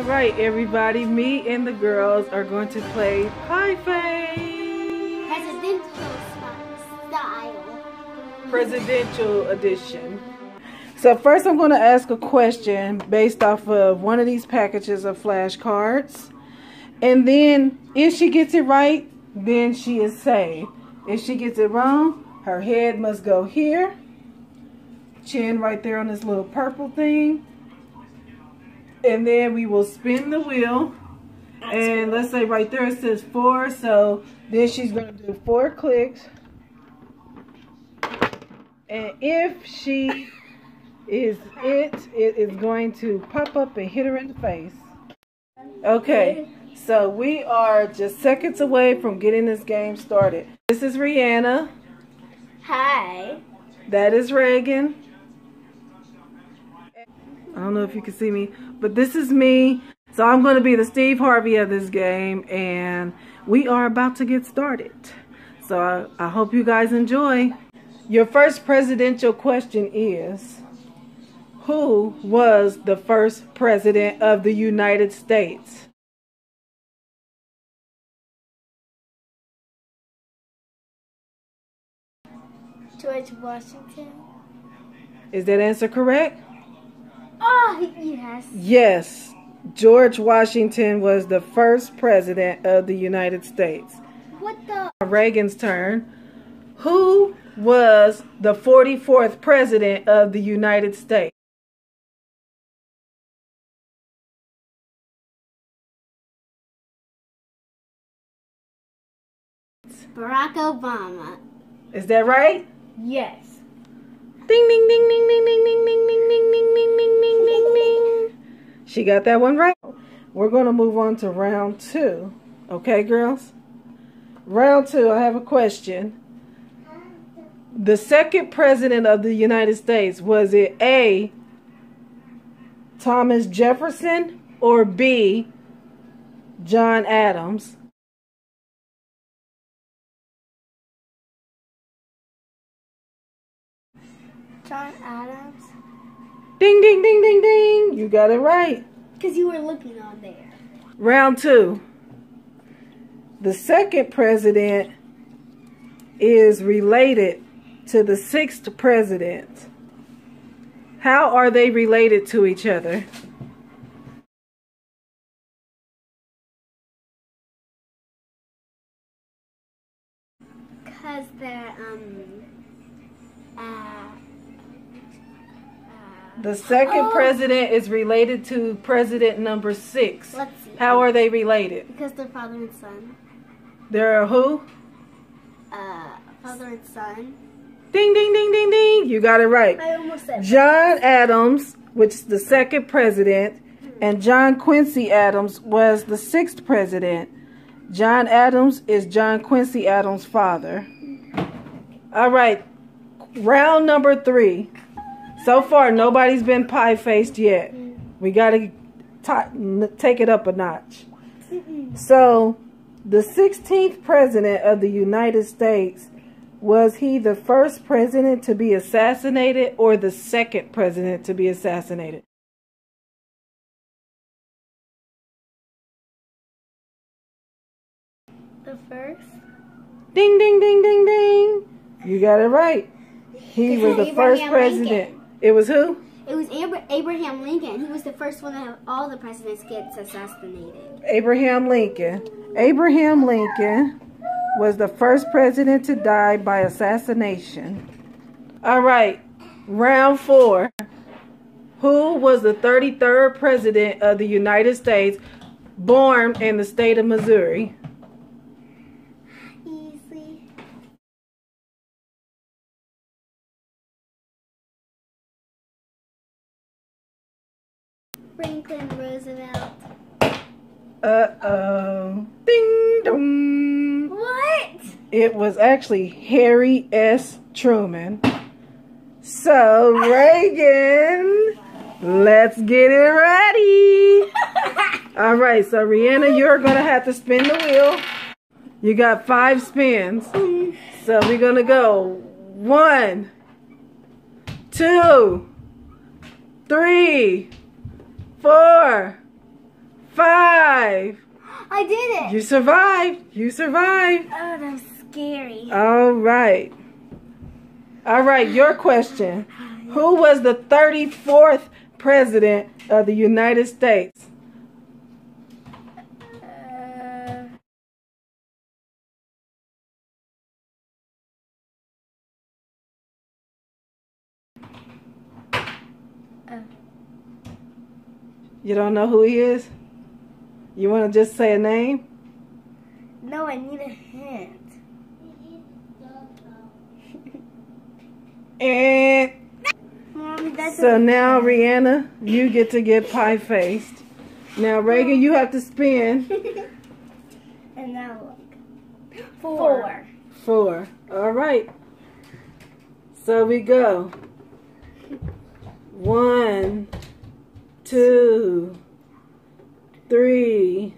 Alright everybody, me and the girls are going to play Pie Face. Presidential edition. So first I'm going to ask a question based off of one of these packages of flashcards. And then if she gets it right, then she is saved. If she gets it wrong, her head must go here. Chin right there on this little purple thing. And then we will spin the wheel. And let's say right there it says 4. So then she's going to do 4 clicks. And if she is it is going to pop up and hit her in the face. Okay, so we are just seconds away from getting this game started. This is Rihanna. Hi. That is Reagan. I don't know if you can see me, but this is me. So I'm going to be the Steve Harvey of this game, and we are about to get started. So I hope you guys enjoy. Your first presidential question is, who was the first president of the United States? George Washington. Is that answer correct? Oh, yes. Yes. George Washington was the first president of the United States. What the? Reagan's turn. Who was the 44th president of the United States? Barack Obama. Is that right? Yes. Ding ding ding ding ding ding ding ding ding ding ding ding ding ding ding ding. She got that one right. We're going to move on to round 2. Okay, girls? Round 2, I have a question. The second president of the United States, was it A, Thomas Jefferson, or B, John Adams? John Adams. Ding, ding, ding, ding, ding. You got it right. Because you were looking on there. Round 2. The second president is related to the 6th president. How are they related to each other? Because they're, the second president is related to president number 6. Let's see. How are they related? Because they're father and son. They're who? Father and son. Ding, ding, ding, ding, ding. You got it right. I almost said John Adams, which is the second president, and John Quincy Adams was the 6th president. John Adams is John Quincy Adams' father. All right. Round number 3. So far, nobody's been pie-faced yet. We got to take it up a notch. So, the 16th president of the United States, was he the first president to be assassinated or the second president to be assassinated? the first. Ding, ding, ding, ding, ding. You got it right. He was the first president. Lincoln. It was who? It was Abraham Lincoln. He was the first one to have all the presidents get assassinated. Abraham Lincoln. Abraham Lincoln was the first president to die by assassination. All right, round 4. Who was the 33rd president of the United States, born in the state of Missouri? Easy. Franklin Roosevelt. Uh-oh. Ding dong. What? It was actually Harry S. Truman. So, Reagan, let's get it ready. All right, so Rihanna, you're going to have to spin the wheel. You got 5 spins. So we're going to go 1, 2, 3, 4, I did it. You survived. You survived. Oh, that was scary. All right. All right, your question. Who was the 34th president of the United States? You don't know who he is? You want to just say a name? No, I need a hint. And Mommy, that's so now, Rihanna, you get to get pie-faced. Now, Reagan, you have to spin. And now look. 4. 4. All right. So we go. 1, 2, 3,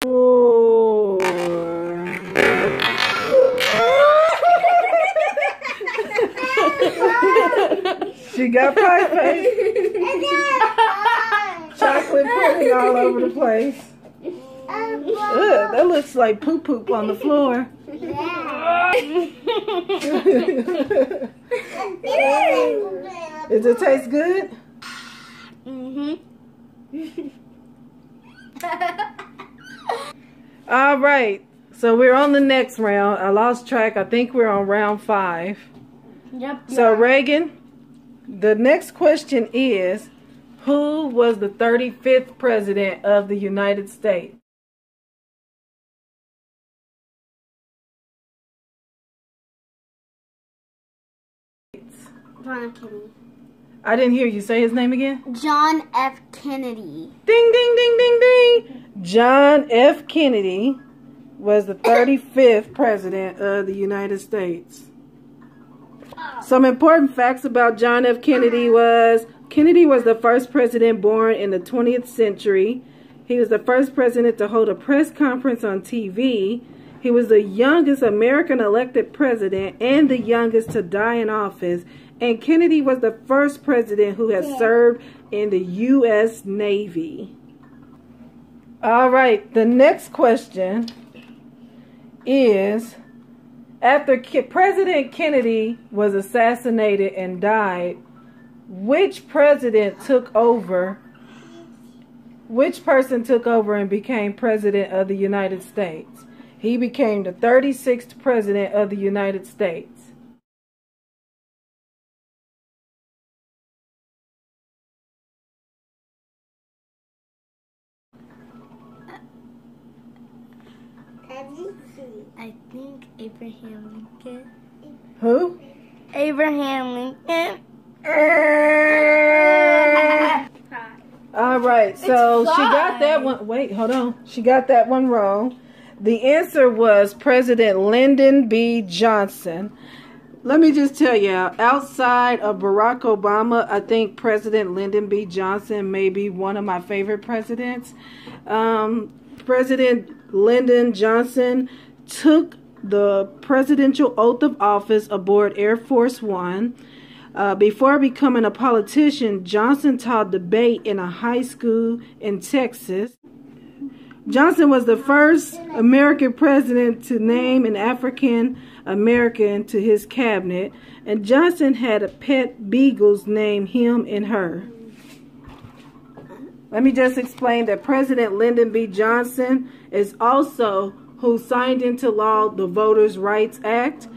4. She got pie face. Chocolate pudding all over the place. Ugh, that looks like poop poop on the floor. Does it taste good? All right. So we're on the next round. I lost track. I think we're on round 5. Yep. So Reagan, the next question is, who was the 35th president of the United States? John F. Kennedy. I didn't hear you say his name again. John F. Kennedy. Ding, ding, ding, ding, ding. John F. Kennedy was the 35th president of the United States. Some important facts about John F. Kennedy was the first president born in the 20th century. He was the first president to hold a press conference on TV. He was the youngest American elected president and the youngest to die in office. And Kennedy was the first president who has served in the U.S. Navy. All right, the next question is, after President Kennedy was assassinated and died, which president took over? Which person took over and became president of the United States? He became the 36th president of the United States. I think Abraham Lincoln. Who? Abraham Lincoln. All right, so she got that one. Wait, hold on. She got that one wrong. The answer was President Lyndon B. Johnson. Let me just tell you, outside of Barack Obama, I think President Lyndon B. Johnson may be one of my favorite presidents. President Lyndon Johnson took the presidential oath of office aboard Air Force One. Before becoming a politician, Johnson taught debate in a high school in Texas. Johnson was the first American president to name an African American to his cabinet, and Johnson had a pet beagles named him and her. Let me just explain that President Lyndon B. Johnson is also who signed into law the Voters' Rights Act.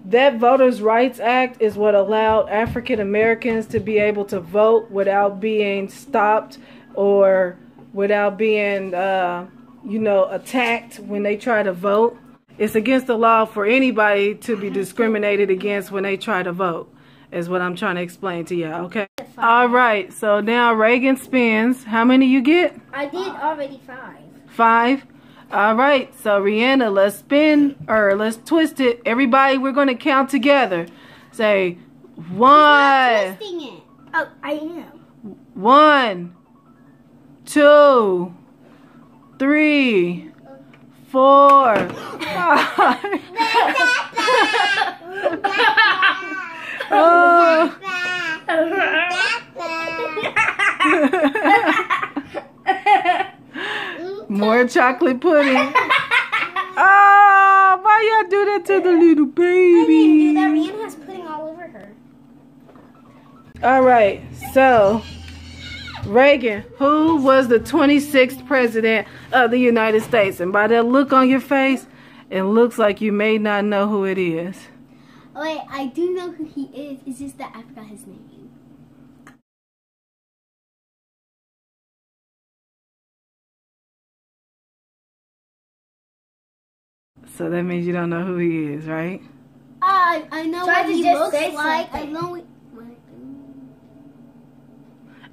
That Voters' Rights Act is what allowed African Americans to be able to vote without being stopped or without being, attacked when they try to vote. It's against the law for anybody to be discriminated against when they try to vote, is what I'm trying to explain to you, okay? All right, so now Reagan spins. How many you get? I did already 5. 5? All right, so Rihanna, let's spin, or let's twist it. Everybody, we're going to count together. Say, 1. Twisting it. Oh, I am. 1, 2, 3, 4, 5. Oh. More chocolate pudding. Oh, why y'all do that to the little baby? I didn't do that. Rihanna has pudding all over her. All right, so Reagan, who was the 26th president of the United States? And by that look on your face, it looks like you may not know who it is. Oh, wait, I do know who he is. It's just that I forgot his name. So that means you don't know who he is, right? I know what he looks like. I know it.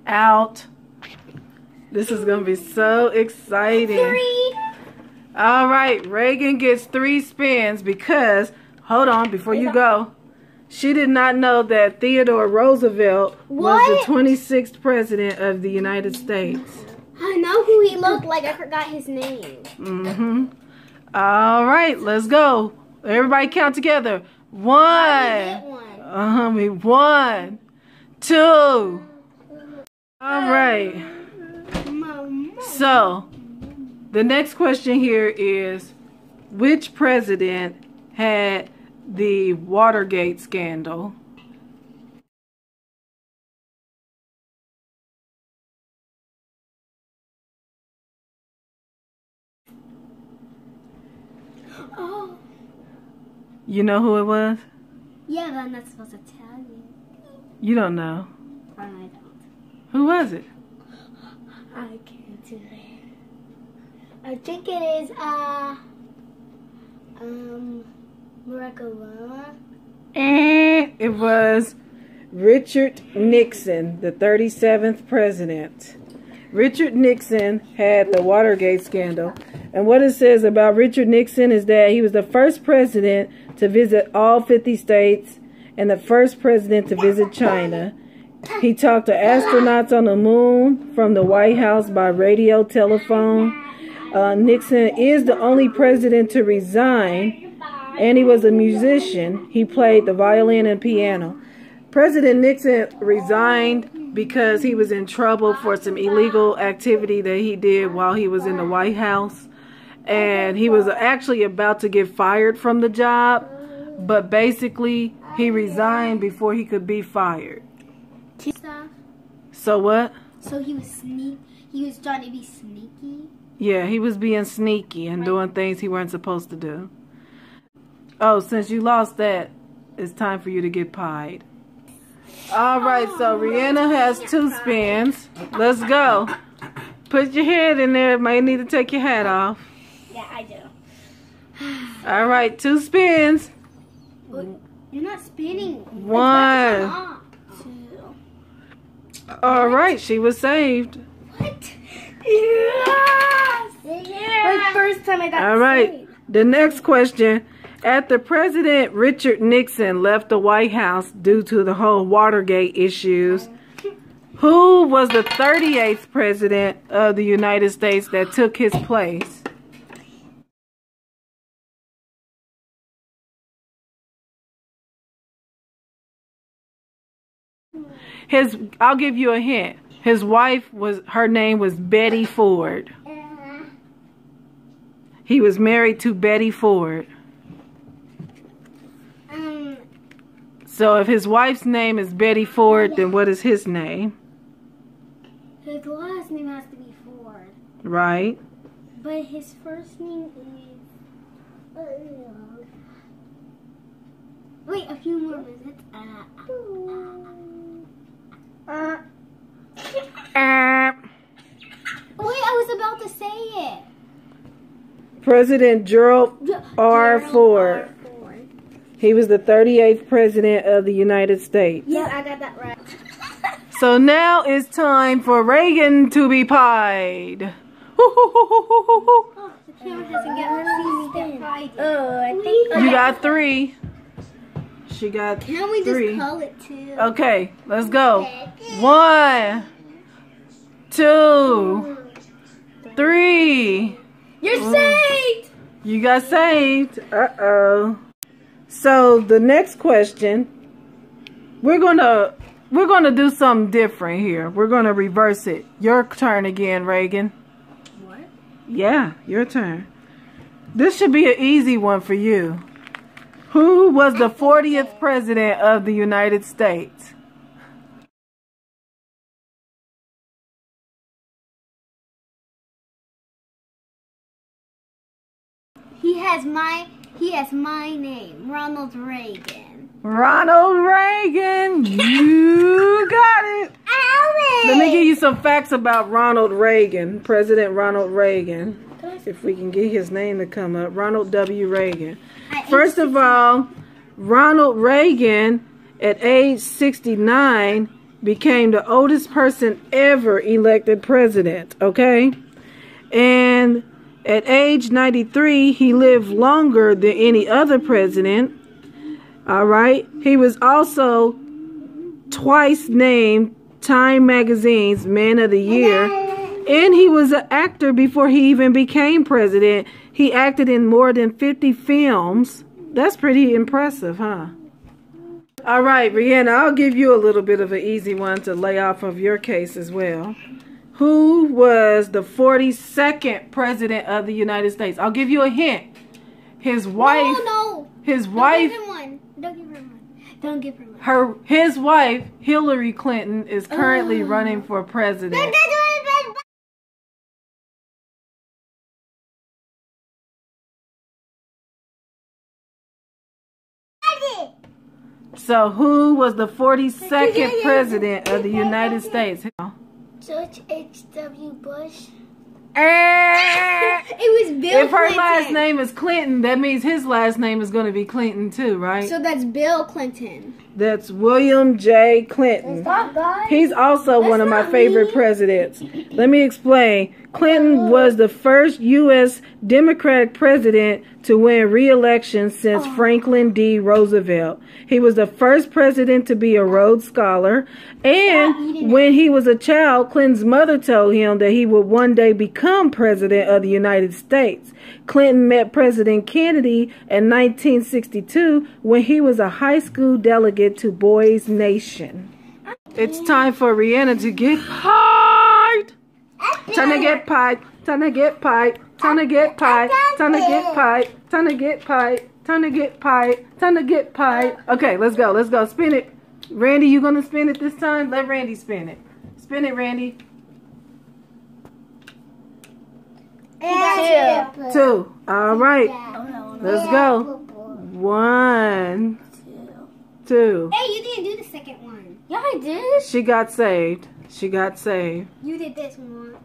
Out. This is going to be so exciting. 3. All right, Reagan gets 3 spins because, hold on, before you go, she did not know that Theodore Roosevelt was the 26th president of the United States. I know who he looked like. I forgot his name. Mm-hmm. All right, let's go. Everybody count together. 1. 1, 2. All right. So, the next question here is, which president had the Watergate scandal? Oh. You know who it was? Yeah, but I'm not supposed to tell you. You don't know. I don't. Who was it? I can't do it. I think it is, Barack Obama. It was Richard Nixon, the 37th president. Richard Nixon had the Watergate scandal. And what it says about Richard Nixon is that he was the first president to visit all 50 states and the first president to visit China. He talked to astronauts on the moon from the White House by radio, telephone. Nixon is the only president to resign, and he was a musician. He played the violin and piano. President Nixon resigned because he was in trouble for some illegal activity that he did while he was in the White House. And he was actually about to get fired from the job, but basically he resigned before he could be fired. So what? So he was trying to be sneaky? Yeah, he was being sneaky and doing things he weren't supposed to do. Oh, since you lost that, it's time for you to get pied. All right, so Rihanna has 2 spins. Let's go. Put your head in there. Might need to take your hat off. Yeah, I do. All right, 2 spins. You're not spinning. 1. 2. All right, she was saved. What? Yes! My first time I got All right, saved. The next question. After President Richard Nixon left the White House due to the whole Watergate issues, who was the 38th president of the United States that took his place? I'll give you a hint. His wife her name was Betty Ford. He was married to Betty Ford. So if his wife's name is Betty Ford, then what is his name? His last name has to be Ford. Right. But his first name is... Wait, a few more minutes. Wait, I was about to say it. President Gerald R. Ford. He was the 38th president of the United States. Yeah, I got that right. So now it's time for Reagan to be pied. Oh, the camera hasn't get pied. Oh, I think you got 3. She got 3. Can we just call it 2? Okay, let's go. 1, 2, 3. You're saved! You got saved. Uh-oh. So the next question, we're gonna do something different here. We're gonna reverse it. Your turn again, Reagan. What? Yeah, your turn. This should be an easy one for you. Who was the 40th president of the United States? He has my name, Ronald Reagan. Ronald Reagan. You got it. Alex! Let me give you some facts about Ronald Reagan. President Ronald Reagan. If we can get his name to come up. Ronald W. Reagan. First of all, Ronald Reagan, at age 69, became the oldest person ever elected president. Okay? And at age 93, he lived longer than any other president. All right. He was also twice named Time Magazine's Man of the Year. And he was an actor before he even became president. He acted in more than 50 films. That's pretty impressive, huh? All right, Rihanna, I'll give you a little bit of an easy one to lay off of your case as well. Who was the 42nd president of the United States? I'll give you a hint. His wife. No. His wife. Don't give her one. Don't give her one. His wife, Hillary Clinton, is currently running for president. So who was the 42nd president of the United States? George H.W. Bush. It was Bill If her Clinton. last name is Clinton, that means his last name is going to be Clinton too, right? So that's Bill Clinton. That's William J. Clinton. Stop, guys. He's also one of my not favorite me. presidents. Let me explain. Clinton was the first U.S. Democratic president to win re-election since Franklin D. Roosevelt. He was the first president to be a Rhodes Scholar. And when he was a child, Clinton's mother told him that he would one day become president of the United States. Clinton met President Kennedy in 1962 when he was a high school delegate to Boys Nation. It's time for Rihanna to get piped. Time to get piped. Time to get piped. Time to get piped. Time to get piped. Time to get piped. Time to get piped. Time to get piped. Okay, let's go. Let's go. Spin it. Randy, you gonna spin it this time? Let Randy spin it. Spin it, Randy. 2. All right. Let's go. 1, 2. Hey, you didn't do the second one. Yeah, I did. She got saved. She got saved. You did this one.